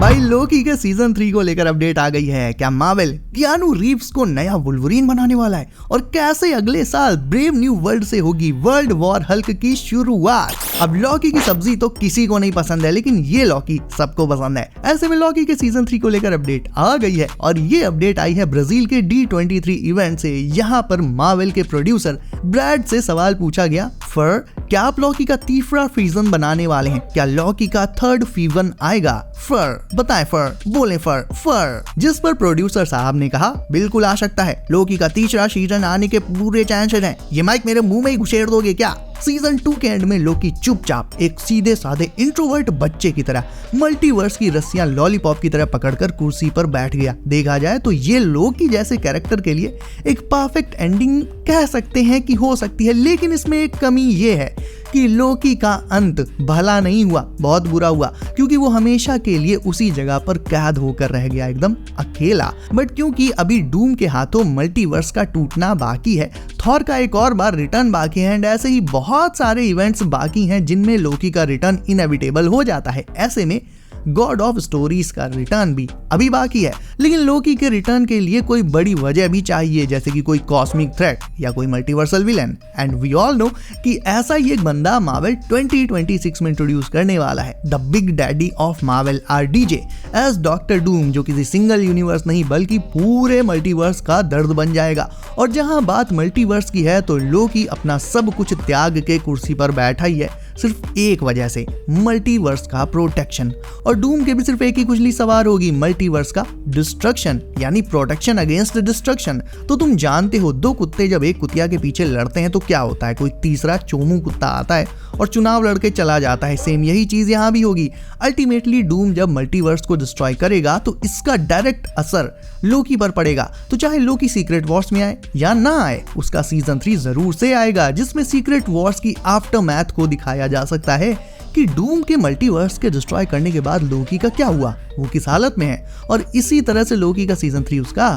भाई लोकी के सीजन 3 को लेकर अपडेट आ गई है। क्या मार्वल कियानू रीव्स को नया वुल्वरीन बनाने वाला है और कैसे अगले साल ब्रेव न्यू वर्ल्ड से होगी वर्ल्ड वॉर हल्क की शुरुआत। अब लॉकी की सब्जी तो किसी को नहीं पसंद है, लेकिन ये लॉकी सबको पसंद है। ऐसे में लॉकी के सीजन 3 को लेकर अपडेट आ गई है और ये अपडेट आई है ब्राजील के D23 इवेंट से। यहाँ पर मार्वल के प्रोड्यूसर ब्रैड से सवाल पूछा गया, फर क्या आप लॉकी का तीसरा सीजन बनाने वाले हैं? क्या लॉकी का थर्ड सीजन आएगा? फर बताएं, फर बोले, फर। जिस पर प्रोड्यूसर साहब ने कहा, बिल्कुल आ सकता है, लॉकी का तीसरा सीजन आने के पूरे चांसेस हैं। ये माइक मेरे मुंह में ही घुसेड़ दोगे क्या? सीजन 2 के एंड में लॉकी चुपचाप एक सीधे साधे इंट्रोवर्ट बच्चे की तरह मल्टीवर्स की रस्सियां लॉलीपॉप की तरह पकड़कर कुर्सी पर बैठ गया। देखा जाए तो ये लॉकी जैसे कैरेक्टर के लिए एक परफेक्ट एंडिंग कह सकते हैं कि हो सकती है, लेकिन इसमें एक कमी ये है कि लॉकी का अंत भला नहीं हुआ, बहुत बुरा हुआ, क्योंकि वो हमेशा के लिए उसी जगह पर कैद होकर रह गया, एकदम अकेला। बट क्योंकि अभी डूम के हाथों मल्टीवर्स का टूटना बाकी है, थॉर का एक और बार रिटर्न बाकी है, एंड ऐसे ही बहुत सारे इवेंट्स बाकी हैं जिनमें लॉकी का रिटर्न इनएविटेबल हो जाता है। ऐसे में गॉड ऑफ स्टोरीज का रिटर्न भी अभी बाकी है, लेकिन लॉकी के रिटर्न के लिए कोई बड़ी वजह भी चाहिए, जैसे कि कोई कॉस्मिक थ्रेट या कोई multiversal villain. And we all know कि ऐसा ही एक बंदा मार्वल 2026 में इंट्रोड्यूस करने वाला है, the big daddy of Marvel RDJ as Doctor Doom, जो किसी सिंगल यूनिवर्स नहीं बल्कि पूरे मल्टीवर्स का दर्द बन जाएगा। और जहां बात मल्टीवर्स की है तो लॉकी अपना सब कुछ त्याग के कुर्सी पर बैठा ही है, सिर्फ एक वजह से, मल्टीवर्स का प्रोटेक्शन। और डूम के भी सिर्फ एक ही कुंडली सवार होगी, मल्टीवर्स का डिस्ट्रक्शन, यानी प्रोटेक्शन अगेंस्ट डिस्ट्रक्शन। तो तुम जानते हो, दो कुत्ते जब एक कुतिया के पीछे लड़ते हैं तो क्या होता है, कोई तीसरा चोमू कुत्ता आता है और चुनाव लड़के चला जाता है। सेम यही चीज यहाँ भी होगी। अल्टीमेटली डूम जब मल्टीवर्स को डिस्ट्रॉय करेगा तो इसका डायरेक्ट असर लॉकी पर पड़ेगा। तो चाहे लॉकी सीक्रेट वॉर्स में आए या ना आए, उसका सीजन 3 जरूर से आएगा, जिसमें सीक्रेट वॉर्स की आफ्टरमैथ को दिखाया जा सकता है कि डूम के मल्टीवर्स के डिस्ट्रॉय करने के बाद लॉकी का क्या हुआ, वो किस हालत में है। और इसी तरह से लॉकी का सीजन 3 उसका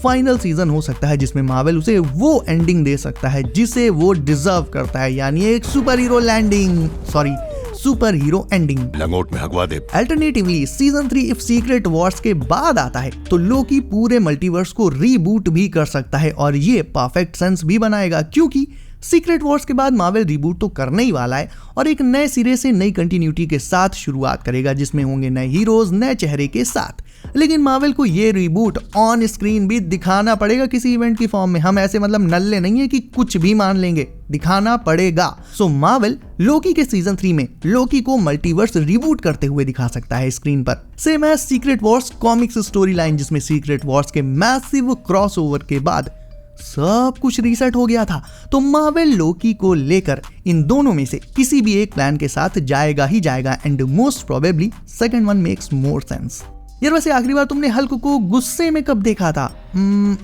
फाइनल सीजन हो सकता है, जिसमें मार्वल उसे वो एंडिंग दे सकता है जिसे वो डिजर्व करता है, यानी एक सुपर हीरो एंडिंग। लंगोट में हगवा दे। Alternatively season 3 if secret wars के बाद आता है तो लॉकी पूरे मल्टीवर्स को रीबूट भी कर सकता है, और ये परफेक्ट सेंस भी बनाएगा, क्योंकि सीक्रेट वॉर्स के बाद मार्वल रिबूट तो करने ही वाला है और एक नए सिरे से नई कंटिन्यूटी के साथ शुरुआत करेगा, जिसमें होंगे नए हीरोज नए चेहरे के साथ। लेकिन मार्वल को ये रिबूट ऑन स्क्रीन भी दिखाना पड़ेगा किसी इवेंट की फॉर्म में। हम ऐसे मतलब नल्ले नहीं है कि कुछ भी मान लेंगे, दिखाना पड़ेगा। सो मार्वल लॉकी के सीजन 3 में लॉकी को मल्टीवर्स रिबूट करते हुए दिखा सकता है स्क्रीन पर, same as secret wars comics story line, जिसमें सीक्रेट वॉर्स के मैसिव क्रॉसओवर के बाद सब कुछ रीसेट हो गया था। तो मार्वल लॉकी को लेकर इन दोनों में से किसी भी एक प्लान के साथ जाएगा ही जाएगा, and most probably second one makes more sense. यार वैसे आखिरी बार तुमने हल्क को गुस्से में कब देखा था?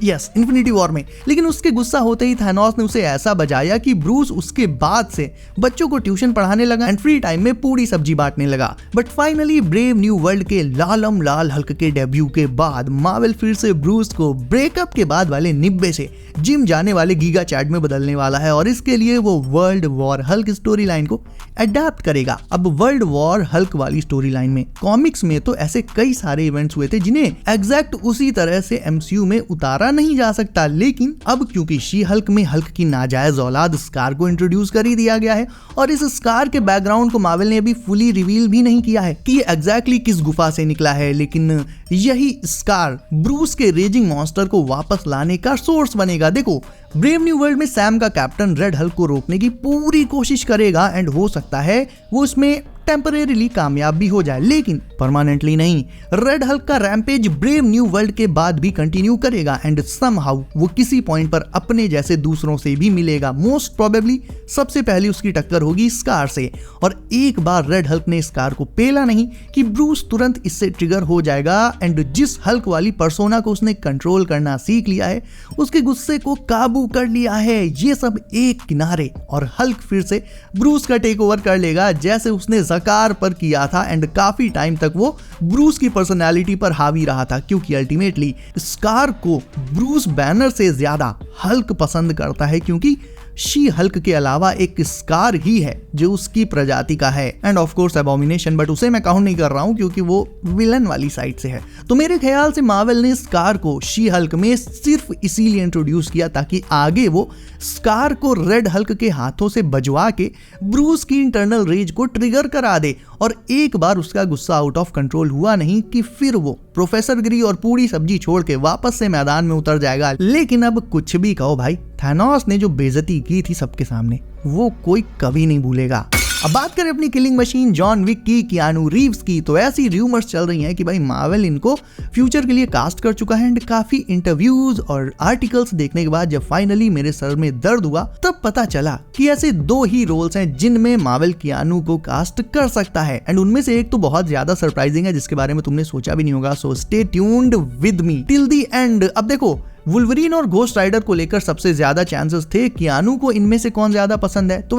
यस, इन्फिनिटी वॉर में। लेकिन उसके गुस्सा होते ही थैनोस ने उसे ऐसा बजाया कि ब्रूस उसके बाद से बच्चों को ट्यूशन पढ़ाने लगा एंड फ्री टाइम में पूरी सब्जी बांटने लगा। But finally brave new world के लालम लाल हल्क के डेब्यू के बाद मार्वल फिर से ब्रूस को ब्रेकअप के बाद वाले निब्बे से जिम जाने वाले गीगा चैट में बदलने वाला है, और इसके लिए वो world war Hulk story line को अडेप्ट करेगा। अब वर्ल्ड वॉर हल्क वाली स्टोरी लाइन में कॉमिक्स में तो ऐसे कई सारे इवेंट्स हुए थे जिन्हें एग्जैक्ट उसी तरह से MCU में उतारा नहीं जा सकता, लेकिन अब क्योंकि शी हल्क में हल्क की नाजायज औलाद स्कार को इंट्रोड्यूस कर ही दिया गया है, और इस स्कार के बैकग्राउंड को मार्वल ने अभी फुली रिवील भी नहीं किया है कि ये एग्जैक्टली किस गुफा से निकला है, लेकिन यही स्कार ब्रूस के रेजिंग मॉन्स्टर को वापस लाने का सोर्स बनेगा। देखो, ब्रेव न्यू वर्ल्ड में सैम का कैप्टन रेड हल्क को रोकने की पूरी कोशिश करेगा, एंड हो सकता है वो इसमें टेम्परेरीली कामयाब भी हो जाए, लेकिन परमानेंटली नहीं। रेड हल्क का रैम्पेज ब्रेव न्यू वर्ल्ड के बाद भी कंटिन्यू करेगा, एंड समहाउ वो किसी पॉइंट पर अपने जैसे दूसरों से भी मिलेगा। मोस्ट प्रोबेबली सबसे पहले उसकी टक्कर होगी स्कार से, और एक बार रेड हल्क ने स्कार को पेला नहीं कि ब्रूस तुरंत इससे ट्रिगर हो जाएगा, एंड जिस हल्क वाली पर्सोना को उसने कंट्रोल करना सीख लिया है, उसके गुस्से को काबू कर लिया है, ये सब एक किनारे, और हल्क फिर से ब्रूस का टेक ओवर कर लेगा जैसे उसने ज़कार पर किया था, एंड काफी टाइम तक वो ब्रूस की पर्सनालिटी पर हावी रहा था, क्योंकि अल्टीमेटली स्कार को ब्रूस बैनर से ज्यादा हल्क पसंद करता है, क्योंकि शी हल्क के अलावा एक स्कार ही है जो उसकी प्रजाति का है, end of course Abomination, but उसे मैं काउंट नहीं कर रहा हूं क्योंकि वो विलन वाली साइड से है। तो मेरे ख्याल से मार्वल ने स्कार को शी हल्क में सिर्फ इसीलिए इंट्रोड्यूस किया ताकि आगे वो स्कार को रेड हल्क के हाथों से बजवा के ब्रूस की इंटरनल रेज को ट्रिगर करा दे, और एक बार उसका गुस्सा आउट ऑफ कंट्रोल हुआ नहीं कि फिर वो प्रोफेसर ग्री और पूरी सब्जी छोड़ के वापस से मैदान में उतर जाएगा। लेकिन अब कुछ भी कहो भाई, थैनोस ने जो बेइज्जती की थी सबके सामने वो कोई कभी नहीं भूलेगा। अब बात करें अपनी किलिंग मशीन जॉन विक की, कियानू रीव्स की, तो ऐसी रूमर्स चल रही हैं कि भाई मार्वल इनको फ्यूचर के लिए कास्ट कर चुका है, एंड काफी इंटरव्यूज और आर्टिकल्स देखने के बाद जब फाइनली मेरे सर में दर्द हुआ तब पता चला कि ऐसे 2 ही रोल्स हैं जिनमें मार्वल कियानू को कास्ट कर सकता है, एंड उनमें से एक तो बहुत ज्यादा सरप्राइजिंग है जिसके बारे में तुमने सोचा भी नहीं होगा। So stay tuned with me till the end. अब देखो, वुल्वरीन और घोस्ट राइडर को लेकर सबसे ज्यादा चांसेस थे, कियानू को इनमें से कौन ज्यादा पसंद है? तो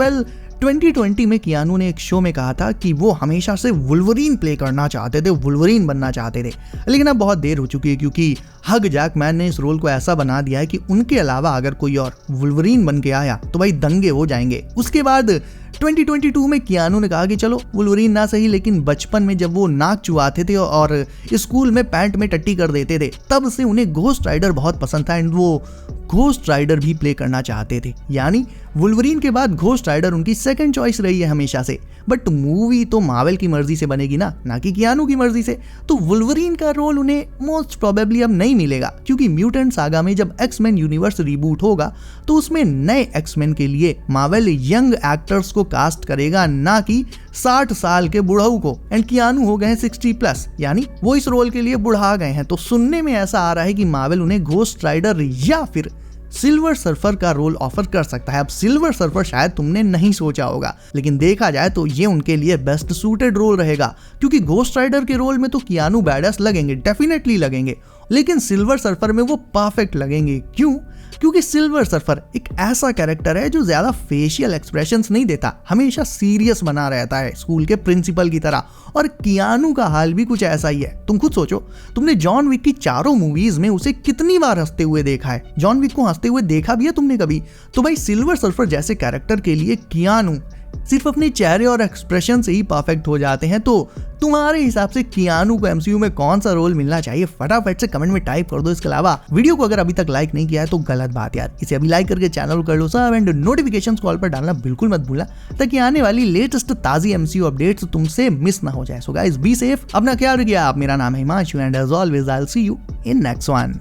2020 में कियानू ने एक शो में कहा था कि वो हमेशा से वुल्वरीन प्ले करना चाहते थे, वुल्वरीन बनना चाहते थे, लेकिन अब बहुत देर हो चुकी है क्योंकि हग जैकमैन ने इस रोल को ऐसा बना दिया है कि उनके अलावा अगर कोई और वुल्वरीन बन के आया तो भाई दंगे हो जाएंगे। उसके बाद 2022 में कियानू ने कहा कि चलो वुल्वरीन ना सही, लेकिन बचपन में जब वो नाक चुआते थे और स्कूल में पैंट में टट्टी कर देते थे तब से उन्हें घोस्ट राइडर बहुत पसंद था, एंड वो घोस्ट राइडर भी प्ले करना चाहते थे। यानी वुल्वरीन के बाद घोस्ट राइडर उनकी सेकंड चॉइस रही है हमेशा से। बट मूवी तो मार्वल की मर्जी से बनेगी ना कि कियानू की मर्जी से, तो वुल्वरीन का रोल उन्हें मोस्ट प्रोबेबली अब नहीं मिलेगा क्योंकि म्यूटेंट सागा में जब एक्समैन यूनिवर्स रिबूट होगा तो उसमें नए एक्समैन के लिए मार्वल यंग एक्टर्स को कास्ट करेगा, ना कि 60 साल के बुढ़ऊ को, एंड कियानू हो गए हैं 60+, यानी वो इस रोल के लिए बुढ़ा गए हैं। तो सुनने में ऐसा आ रहा है कि मार्वल उन्हें घोस्ट राइडर या फिर सिल्वर सर्फर का रोल ऑफर कर सकता है। अब सिल्वर सर्फर शायद तुमने नहीं सोचा होगा, लेकिन देखा जाए तो ये उनके लिए बेस्ट सूटेड रोल रहेगा क्योंकि घोस्ट राइडर के रोल में तो कियानू बैडस लगेंगे, डेफिनेटली लगेंगे, लेकिन सिल्वर सर्फर में वो परफेक्ट लगेंगे। क्यों? क्योंकि सिल्वर सर्फर एक ऐसा कैरेक्टर है जो ज्यादा फेशियल एक्सप्रेशंस नहीं देता, हमेशा सीरियस बना रहता है स्कूल के प्रिंसिपल की तरह, और कियानू का हाल भी कुछ ऐसा ही है। तुम खुद सोचो, तुमने जॉन विक की चारों मूवीज में उसे कितनी बार हंसते हुए देखा है? जॉन विक को हंसते हुए देखा भी है तुमने कभी? तो भाई सिल्वर सर्फर जैसे कैरेक्टर के लिए कियानू सिर्फ अपने चेहरे और एक्सप्रेशन से ही परफेक्ट हो जाते हैं। तो तुम्हारे हिसाब से कियानू को एमसीयू में कौन सा रोल मिलना चाहिए? फटाफट से कमेंट में टाइप कर दो। इसके अलावा वीडियो को अगर अभी तक लाइक नहीं किया है तो गलत बात यार, इसे अभी लाइक करके चैनल को कर लो सब, एंड नोटिफिकेशंस कॉल पर डालना बिल्कुल मत भूलना ताकि आने वाली लेटेस्ट ताजी एमसीयू अपडेट्स तुमसे मिस ना हो जाए। सो गाइस बी सेफ, अपना ख्याल रखिए। आप, मेरा नाम है Himanshu and as always I will see you in next one.